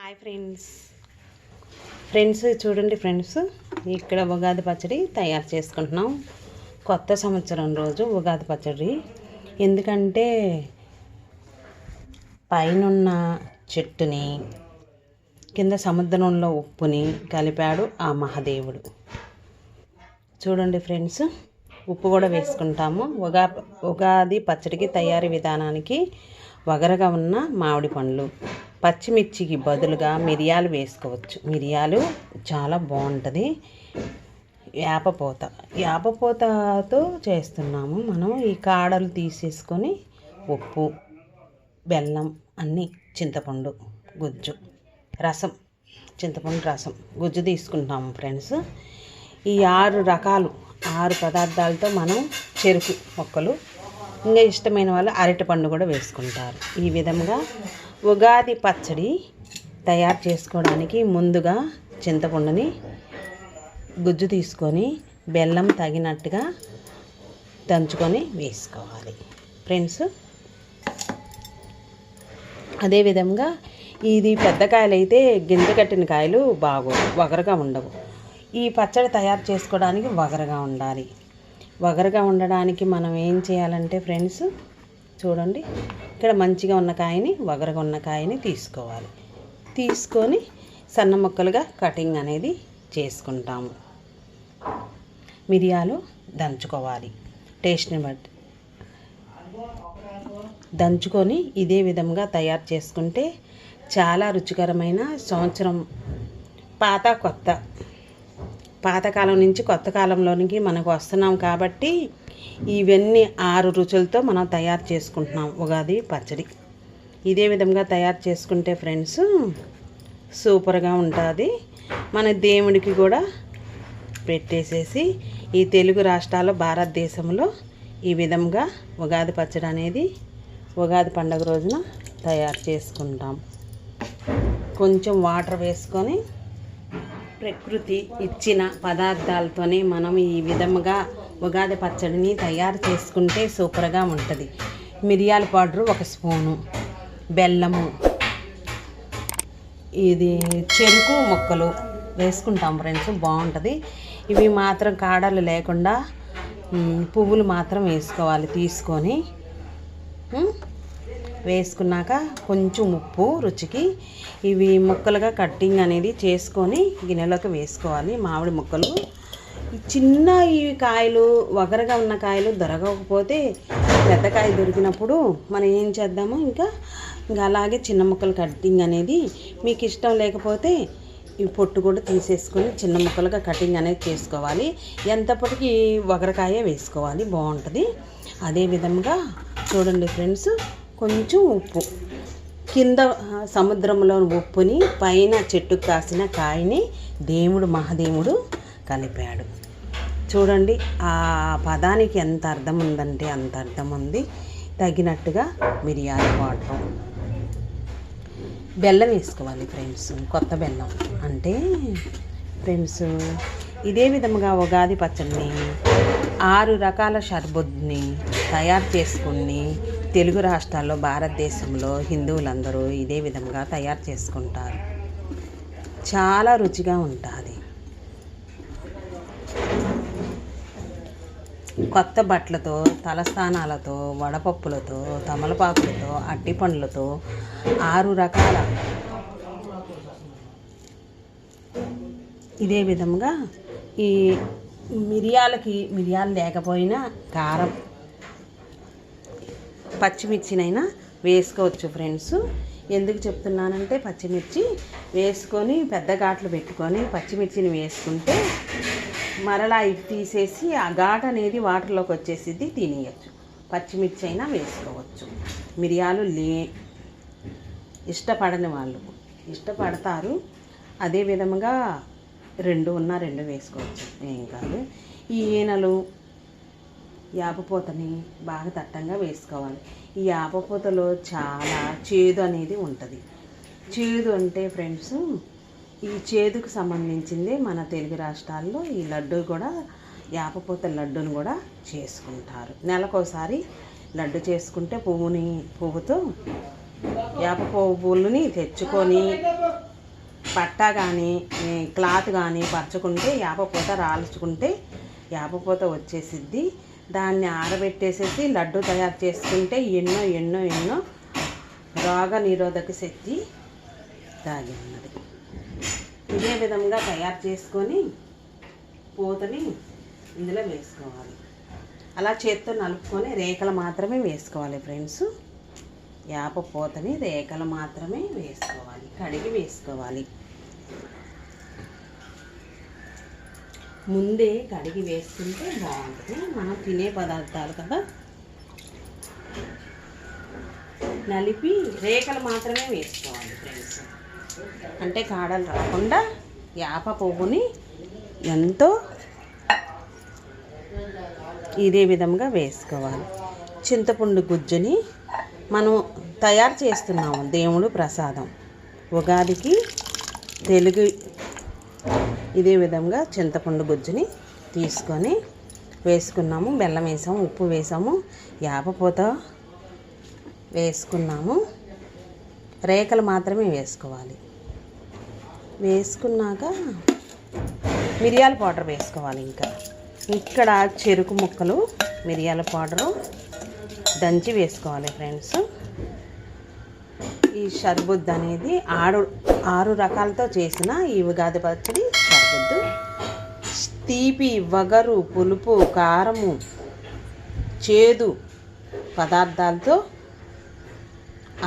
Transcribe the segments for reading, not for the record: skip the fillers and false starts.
Hi friends చూడండి friends, ఇక్కడ ఉగాది పచ్చడి తయారు చేసుకుంటున్నాం. కొత్త సంవత్సరం రోజు ఉగాది పచ్చడి. ఎందుకంటే పైనున్న చెట్టుని కింద సముద్రంలో ఉప్పుని కలిపాడు ఆ మహాదేవుడు. చూడండి ఫ్రెండ్స్, ఉప్పు కూడా వేసుకుంటాము. ఉగాది పచ్చడికి తయారీ విధానానికి వగరగా ఉన్న మామిడి పండ్లు, పచ్చిమిర్చికి బదులుగా మిరియాలు వేసుకోవచ్చు. మిరియాలు చాలా బాగుంటుంది. వేపపూతతో చేస్తున్నాము మనం. ఈ కాడలు తీసేసుకొని ఉప్పు, బెల్లం అన్నీ, చింతపండు గుజ్జు, చింతపండు రసం గుజ్జు తీసుకుంటాము ఫ్రెండ్స్. ఈ 6 పదార్థాలతో మనం చెరుకు మొక్కలు, ఇంకా ఇష్టమైన వాళ్ళు అరటిపండు కూడా వేసుకుంటారు. ఈ విధంగా ఉగాది పచ్చడి తయారు చేసుకోవడానికి ముందుగా చింతపండుని గుజ్జు తీసుకొని బెల్లం తగినట్టుగా దంచుకొని వేసుకోవాలి ఫ్రెండ్స్. అదేవిధంగా ఇది పెద్ద కాయలు అయితే గింజ కట్టిన కాయలు వగరగా ఉండవు. ఈ పచ్చడి తయారు చేసుకోవడానికి వగరగా ఉండాలి. వగరగా ఉండడానికి మనం ఏం చేయాలంటే ఫ్రెండ్స్, చూడండి, ఇక్కడ మంచిగా ఉన్న కాయని, వగరగా ఉన్న కాయని తీసుకోవాలి. తీసుకొని సన్న ముక్కలుగా కటింగ్ అనేది చేసుకుంటాము. మిరియాలు దంచుకోవాలి టేస్ట్ని బట్టి. దంచుకొని ఇదే విధంగా తయారు చేసుకుంటే చాలా రుచికరమైన సంవత్సరం, పాతకాలం నుంచి కొత్త కాలంలోనికి మనకు వస్తున్నాం కాబట్టి ఇవన్నీ 6 రుచులతో మనం తయారు చేసుకుంటున్నాం ఉగాది పచ్చడి. ఇదే విధంగా తయారు చేసుకుంటే ఫ్రెండ్స్ సూపర్గా ఉంటుంది. మన దేవుడికి కూడా పెట్టేసేసి ఈ తెలుగు రాష్ట్రాల్లో, భారతదేశంలో ఈ విధంగా ఉగాది పచ్చడి అనేది ఉగాది పండుగ రోజున తయారు చేసుకుంటాం. కొంచెం వాటర్ వేసుకొని ప్రకృతి ఇచ్చిన పదార్థాలతోనే మనం ఈ విధంగా ఉగాది పచ్చడిని తయారు చేసుకుంటే సూపర్గా ఉంటుంది. మిరియాల పౌడరు 1 స్పూను, బెల్లము, ఇది చెరుకు ముక్కలు వేసుకుంటాం ఫ్రెండ్స్, బాగుంటుంది. ఇవి మాత్రం కాడలు లేకుండా పువ్వులు మాత్రం వేసుకోవాలి. తీసుకొని వేసుకున్నాక కొంచెం ఉప్పు రుచికి, ఇవి ముక్కలుగా కట్టింగ్ అనేది చేసుకొని గిన్నెలోకి వేసుకోవాలి. మామిడి ముక్కలు చిన్న, ఈ కాయలు వగరగా ఉన్న కాయలు దొరకకపోతే పెద్ద కాయ దొరికినప్పుడు మనం ఏం చేద్దాము, ఇంకా అలాగే చిన్న ముక్కలు కట్టింగ్ అనేది, మీకు ఇష్టం లేకపోతే ఈ పొట్టు కూడా తీసేసుకొని చిన్న ముక్కలుగా కటింగ్ అనేది చేసుకోవాలి. ఎంతప్పటికీ వగరకాయ వేసుకోవాలి, బాగుంటుంది. అదేవిధంగా చూడండి ఫ్రెండ్స్, కొంచెం ఉప్పు, కింద సముద్రంలో ఉప్పుని పైన చెట్టుకు కాసిన కాయని మహాదేవుడు కలిపాడు. చూడండి ఆ పదానికి ఎంత అర్థం ఉందంటే అంత అర్థం ఉంది. తగినట్టుగా మిరియాల వాటర్, బెల్లం వేసుకోవాలి ఫ్రెండ్స్, కొత్త బెల్లం అంటే ఫ్రెండ్స్. ఇదే విధముగా ఉగాది పచ్చడిని 6 రకాల షర్బత్ని తయారు చేసుకుని తెలుగు రాష్ట్రాల్లో, భారతదేశంలో హిందువులందరూ ఇదే విధంగా తయారు చేసుకుంటారు. చాలా రుచిగా ఉంటుంది. కొత్త బట్టలతో, తలస్నానాలతో, వడపప్పులతో, తమలపాకులతో, అట్టిపండ్లతో 6 రకాల, ఇదే విధంగా ఈ మిరియాలు లేకపోయినా కారం, పచ్చిమిర్చినైనా వేసుకోవచ్చు ఫ్రెండ్స్. ఎందుకు చెప్తున్నానంటే పచ్చిమిర్చి వేసుకొని పెద్ద ఘాట్లు పెట్టుకొని పచ్చిమిర్చిని వేసుకుంటే మరలా ఇది తీసేసి ఆ ఘాట్ అనేది వాటర్లోకి వచ్చేసిద్ది, తినేయచ్చు. పచ్చిమిర్చి అయినా వేసుకోవచ్చు. మిరియాలు ఇష్టపడని వాళ్ళు ఇష్టపడతారు. అదే విధముగా 2 వేసుకోవచ్చు, ఏం కాదు. ఈ ఈనెలు, వేపపూతని బాగా దట్టంగా వేసుకోవాలి. ఈ వేపపూతలో చాలా చేదు అనేది ఉంటుంది. చేదు అంటే ఫ్రెండ్స్, ఈ చేదుకు సంబంధించింది మన తెలుగు రాష్ట్రాల్లో ఈ లడ్డు కూడా, వేపపూత లడ్డును కూడా చేసుకుంటారు. నెలకోసారి లడ్డు చేసుకుంటే పువ్వుతో వేప పువ్వులని తెచ్చుకొని పట్టా కానీ క్లాత్ కానీ పరచుకుంటే వేపపూత రాల్చుకుంటే వేపపూత వచ్చేసిద్ది. దాన్ని ఆరబెట్టేసేసి లడ్డు తయారు చేసుకుంటే ఎన్నో ఎన్నో ఎన్నో రోగ నిరోధక శక్తి దాగి ఉన్నది. ఇదే విధంగా తయారు చేసుకొని పూతని ఇందులో వేసుకోవాలి. అలా చేత్తో నలుపుకొని రేఖలు మాత్రమే వేసుకోవాలి ఫ్రెండ్స్. వేప పూతని రేఖలు మాత్రమే వేసుకోవాలి, కడిగి వేసుకోవాలి. ముందే కడిగి వేసుకుంటే బాగుంటుంది. మనం తినే పదార్థాలు కదా, నలిపి రేఖలు మాత్రమే వేసుకోవాలి ఫ్రెండ్స్. అంటే కాడలు రాకుండా వేప పువ్వుని ఎంతో ఇదే విధంగా వేసుకోవాలి. చింతపండు గుజ్జుని మనం తయారు చేస్తున్నాము, దేవుడు ప్రసాదం. ఉగాదికి తెలుగు ఇదే విధంగా చింతపండు గుజ్జుని తీసుకొని వేసుకున్నాము. బెల్లం వేసాము, ఉప్పు వేసాము, వేపపూత వేసుకున్నాము. రేఖలు మాత్రమే వేసుకోవాలి. వేసుకున్నాక మిరియాల పౌడర్ వేసుకోవాలి. ఇక్కడ చెరుకు ముక్కలు, మిరియాల పౌడరు దంచి వేసుకోవాలి ఫ్రెండ్స్. ఈ షర్బత్ అనేది 6 రకాలతో చేసిన ఈ ఉగాది పచ్చడి షర్బత్. తీపి, వగరు, పులుపు, కారము, చేదు పదార్థాలతో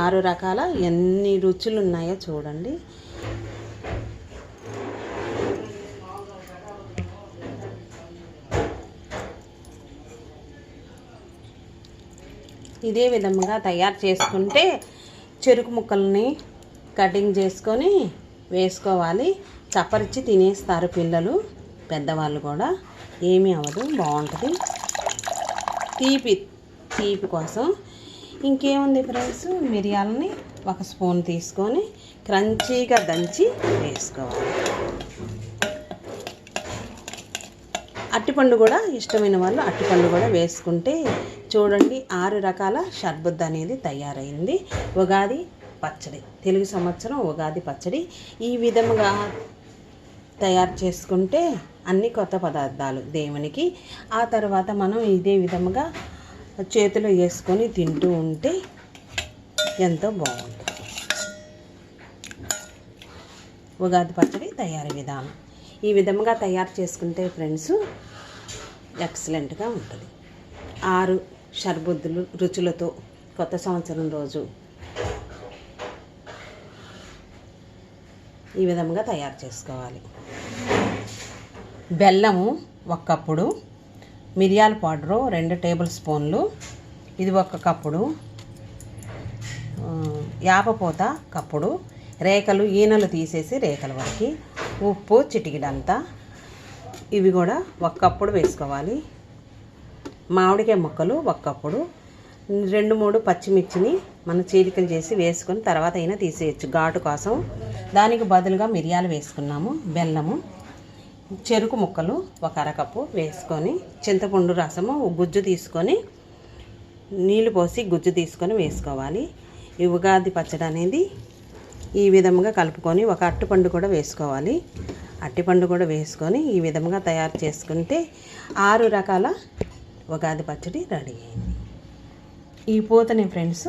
6 రకాల ఎన్ని రుచులు ఉన్నాయో చూడండి. ఇదే విధంగా తయారు చేసుకుంటే చెరుకు ముక్కల్ని కటింగ్ చేసుకొని వేసుకోవాలి. చప్పరిచ్చి తినేస్తారు పిల్లలు, పెద్దవాళ్ళు కూడా. ఏమీ అవ్వదు, బాగుంటుంది. తీపి కోసం ఇంకేముంది ఫ్రెండ్స్, మిరియాలని 1 స్పూన్ తీసుకొని క్రంచీగా దంచి వేసుకోవాలి. అట్టిపండు కూడా ఇష్టమైన వాళ్ళు అట్టిపండు కూడా వేసుకుంటే చూడండి 6 రకాల షర్బత్ అనేది తయారైంది. ఉగాది పచ్చడి, తెలుగు సంవత్సరం ఉగాది పచ్చడి ఈ విధంగా తయారు చేసుకుంటే అన్ని కొత్త పదార్థాలు దేవునికి. ఆ తర్వాత మనం ఇదే విధంగా చేతిలో వేసుకొని తింటూ ఉంటే ఎంతో బాగుంటుంది. ఉగాది పచ్చడి తయారీ విధానం ఈ విధంగా తయారు చేసుకుంటే ఫ్రెండ్స్ ఎక్సలెంట్గా ఉంటుంది. 6 షర్బత్తులు రుచులతో కొత్త సంవత్సరం రోజు ఈ విధంగా తయారు చేసుకోవాలి. బెల్లము 1 కప్పుడు, మిరియాల పౌడరు 2 టేబుల్ స్పూన్లు, ఇది 1 కప్పుడు, వేపపూత కప్పుడు, రేఖలు ఈనెలు తీసేసి రేఖల వరకు, ఉప్పు చిటికిడంతా, ఇవి కూడా 1 కప్పుడు వేసుకోవాలి. మామిడికాయ ముక్కలు 1 కప్పుడు, 2-3 పచ్చిమిర్చిని మనం చీలికలు చేసి వేసుకొని తర్వాత అయినా తీసేయచ్చు ఘాటు కోసం. దానికి బదులుగా మిరియాలు వేసుకున్నాము. బెల్లము, చెరుకు ముక్కలు 1 అరకప్పు వేసుకొని, చింతపండు రసము గుజ్జు తీసుకొని నీళ్ళు పోసి గుజ్జు తీసుకొని వేసుకోవాలి. ఈ ఉగాది పచ్చడి అనేది ఈ విధంగా కలుపుకొని 1 అరటిపండు కూడా వేసుకోవాలి. అరటిపండు కూడా వేసుకొని ఈ విధంగా తయారు చేసుకుంటే 6 రకాల ఉగాది పచ్చడి రెడీ అయింది. ఈ పూతని ఫ్రెండ్స్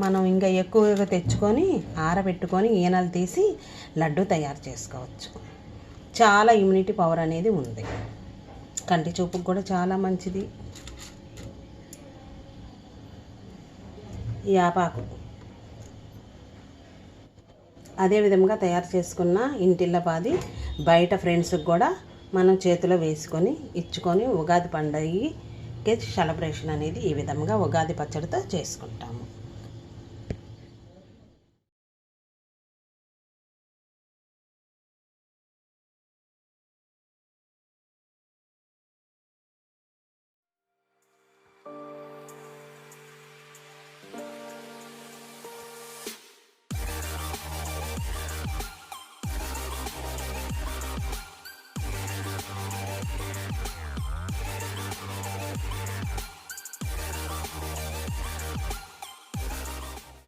మనం ఇంకా ఎక్కువగా తెచ్చుకొని ఆరబెట్టుకొని ఈనెలు తీసి లడ్డు తయారు చేసుకోవచ్చు. చాలా ఇమ్యూనిటీ పవర్ అనేది ఉంది. కంటి చూపుకు కూడా చాలా మంచిది. యాపాకు అదే విధంగా తయారు చేసుకున్న ఇంటిల్లపాది బయట ఫ్రెండ్స్కి కూడా మనం చేతిలో వేసుకొని ఇచ్చుకొని ఉగాది పండుగకి సెలబ్రేషన్ అనేది ఈ విధంగా ఉగాది పచ్చడితో చేసుకుంటాము.